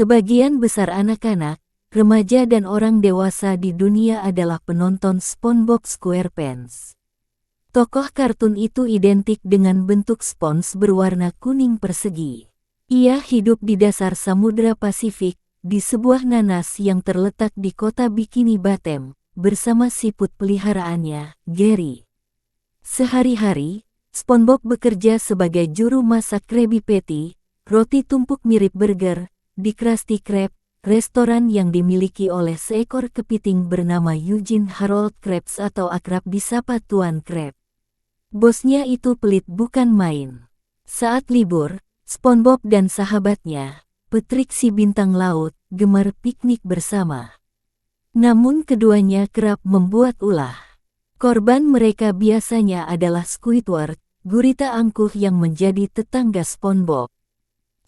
Sebagian besar anak-anak, remaja dan orang dewasa di dunia adalah penonton SpongeBob SquarePants. Tokoh kartun itu identik dengan bentuk spons berwarna kuning persegi. Ia hidup di dasar Samudra Pasifik, di sebuah nanas yang terletak di kota Bikini Bottom, bersama siput peliharaannya, Gary. Sehari-hari, SpongeBob bekerja sebagai juru masak Krabby Patty, roti tumpuk mirip burger, di Krusty Krab, restoran yang dimiliki oleh seekor kepiting bernama Eugene Harold Krabs atau akrab disapa Tuan Krab. Bosnya itu pelit bukan main. Saat libur, SpongeBob dan sahabatnya, Patrick si bintang laut, gemar piknik bersama. Namun keduanya kerap membuat ulah. Korban mereka biasanya adalah Squidward, gurita angkuh yang menjadi tetangga SpongeBob.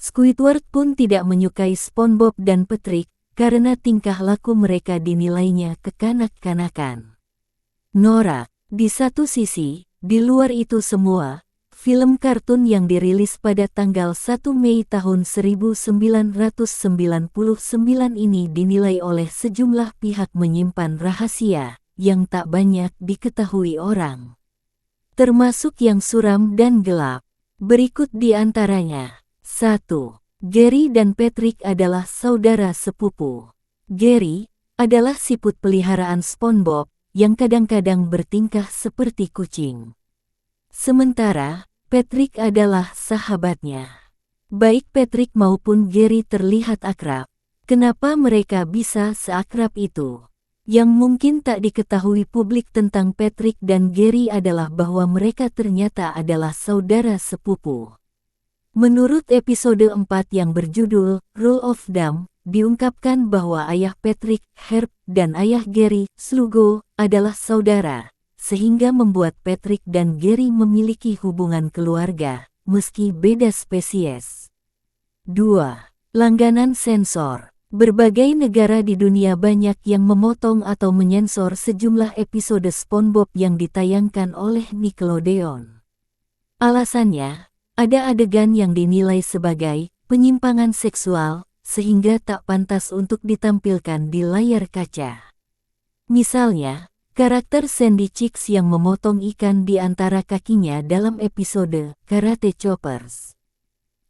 Squidward pun tidak menyukai SpongeBob dan Patrick, karena tingkah laku mereka dinilainya kekanak-kanakan. Norak. Di satu sisi, di luar itu semua, film kartun yang dirilis pada tanggal 1 Mei tahun 1999 ini dinilai oleh sejumlah pihak menyimpan rahasia yang tak banyak diketahui orang. Termasuk yang suram dan gelap. Berikut di antaranya. 1. Gary dan Patrick adalah saudara sepupu. Gary adalah siput peliharaan SpongeBob yang kadang-kadang bertingkah seperti kucing. Sementara, Patrick adalah sahabatnya. Baik Patrick maupun Gary terlihat akrab. Kenapa mereka bisa seakrab itu? Yang mungkin tak diketahui publik tentang Patrick dan Gary adalah bahwa mereka ternyata adalah saudara sepupu. Menurut episode 4 yang berjudul Rule of Thumb, diungkapkan bahwa ayah Patrick, Herb, dan ayah Gary, Slugo, adalah saudara, sehingga membuat Patrick dan Gary memiliki hubungan keluarga, meski beda spesies. 2. Langganan sensor. Berbagai negara di dunia banyak yang memotong atau menyensor sejumlah episode SpongeBob yang ditayangkan oleh Nickelodeon. Alasannya, ada adegan yang dinilai sebagai penyimpangan seksual, sehingga tak pantas untuk ditampilkan di layar kaca. Misalnya, karakter Sandy Cheeks yang memotong ikan di antara kakinya dalam episode Karate Choppers.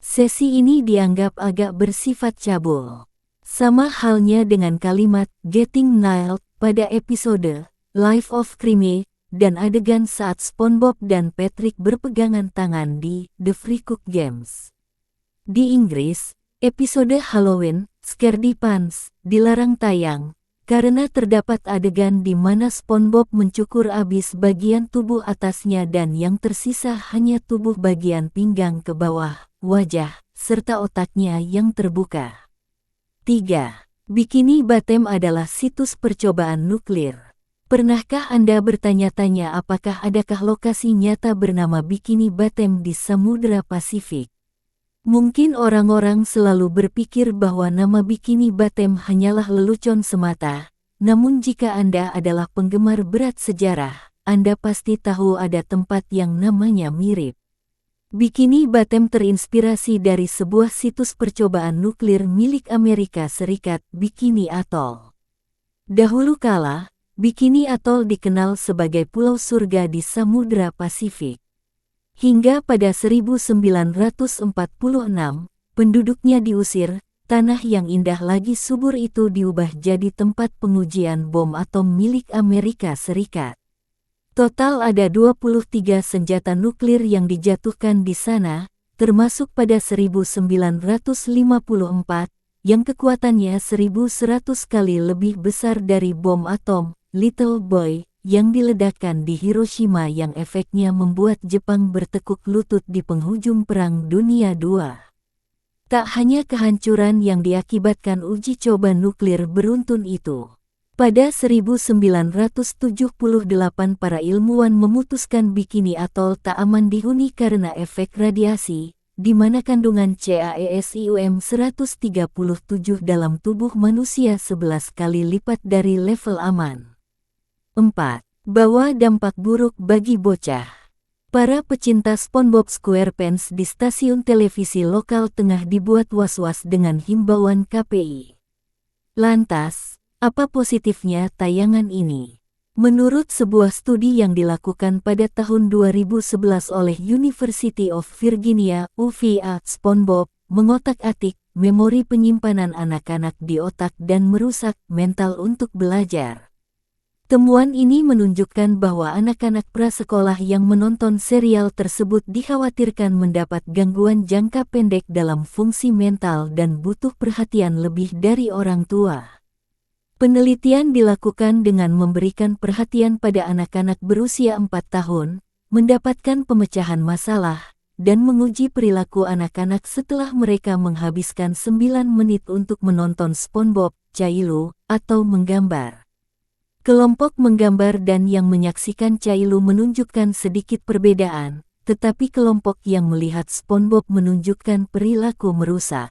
Sesi ini dianggap agak bersifat cabul. Sama halnya dengan kalimat Getting Nailed pada episode Life of Creamy, dan adegan saat SpongeBob dan Patrick berpegangan tangan di The Free Cook Games. Di Inggris, episode Halloween, Scaredy Pants, dilarang tayang, karena terdapat adegan di mana SpongeBob mencukur abis bagian tubuh atasnya dan yang tersisa hanya tubuh bagian pinggang ke bawah, wajah, serta otaknya yang terbuka. 3. Bikini Bottom adalah situs percobaan nuklir. Pernahkah Anda bertanya-tanya apakah adakah lokasi nyata bernama Bikini Bottom di Samudra Pasifik? Mungkin orang-orang selalu berpikir bahwa nama Bikini Bottom hanyalah lelucon semata, namun jika Anda adalah penggemar berat sejarah, Anda pasti tahu ada tempat yang namanya mirip. Bikini Bottom terinspirasi dari sebuah situs percobaan nuklir milik Amerika Serikat, Bikini Atoll. Dahulu kala, Bikini Atoll dikenal sebagai pulau surga di Samudra Pasifik. Hingga pada 1946, penduduknya diusir, tanah yang indah lagi subur itu diubah jadi tempat pengujian bom atom milik Amerika Serikat. Total ada 23 senjata nuklir yang dijatuhkan di sana, termasuk pada 1954, yang kekuatannya 1.100 kali lebih besar dari bom atom Little Boy, yang diledakkan di Hiroshima yang efeknya membuat Jepang bertekuk lutut di penghujung Perang Dunia II. Tak hanya kehancuran yang diakibatkan uji coba nuklir beruntun itu. Pada 1978 para ilmuwan memutuskan Bikini Atoll tak aman dihuni karena efek radiasi, di mana kandungan CaesiUm 137 dalam tubuh manusia 11 kali lipat dari level aman. 4. Bahwa dampak buruk bagi bocah. Para pecinta SpongeBob SquarePants di stasiun televisi lokal tengah dibuat was-was dengan himbauan KPI. Lantas, apa positifnya tayangan ini? Menurut sebuah studi yang dilakukan pada tahun 2011 oleh University of Virginia, UVA, SpongeBob mengotak-atik memori penyimpanan anak-anak di otak dan merusak mental untuk belajar. Temuan ini menunjukkan bahwa anak-anak prasekolah yang menonton serial tersebut dikhawatirkan mendapat gangguan jangka pendek dalam fungsi mental dan butuh perhatian lebih dari orang tua. Penelitian dilakukan dengan memberikan perhatian pada anak-anak berusia 4 tahun, mendapatkan pemecahan masalah, dan menguji perilaku anak-anak setelah mereka menghabiskan 9 menit untuk menonton SpongeBob, Caillou, atau menggambar. Kelompok menggambar dan yang menyaksikan Caillou menunjukkan sedikit perbedaan, tetapi kelompok yang melihat SpongeBob menunjukkan perilaku merusak.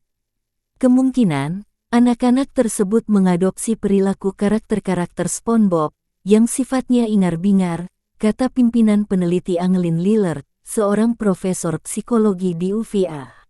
Kemungkinan, anak-anak tersebut mengadopsi perilaku karakter-karakter SpongeBob, yang sifatnya ingar-bingar, kata pimpinan peneliti Angelin Lillard, seorang profesor psikologi di UVA.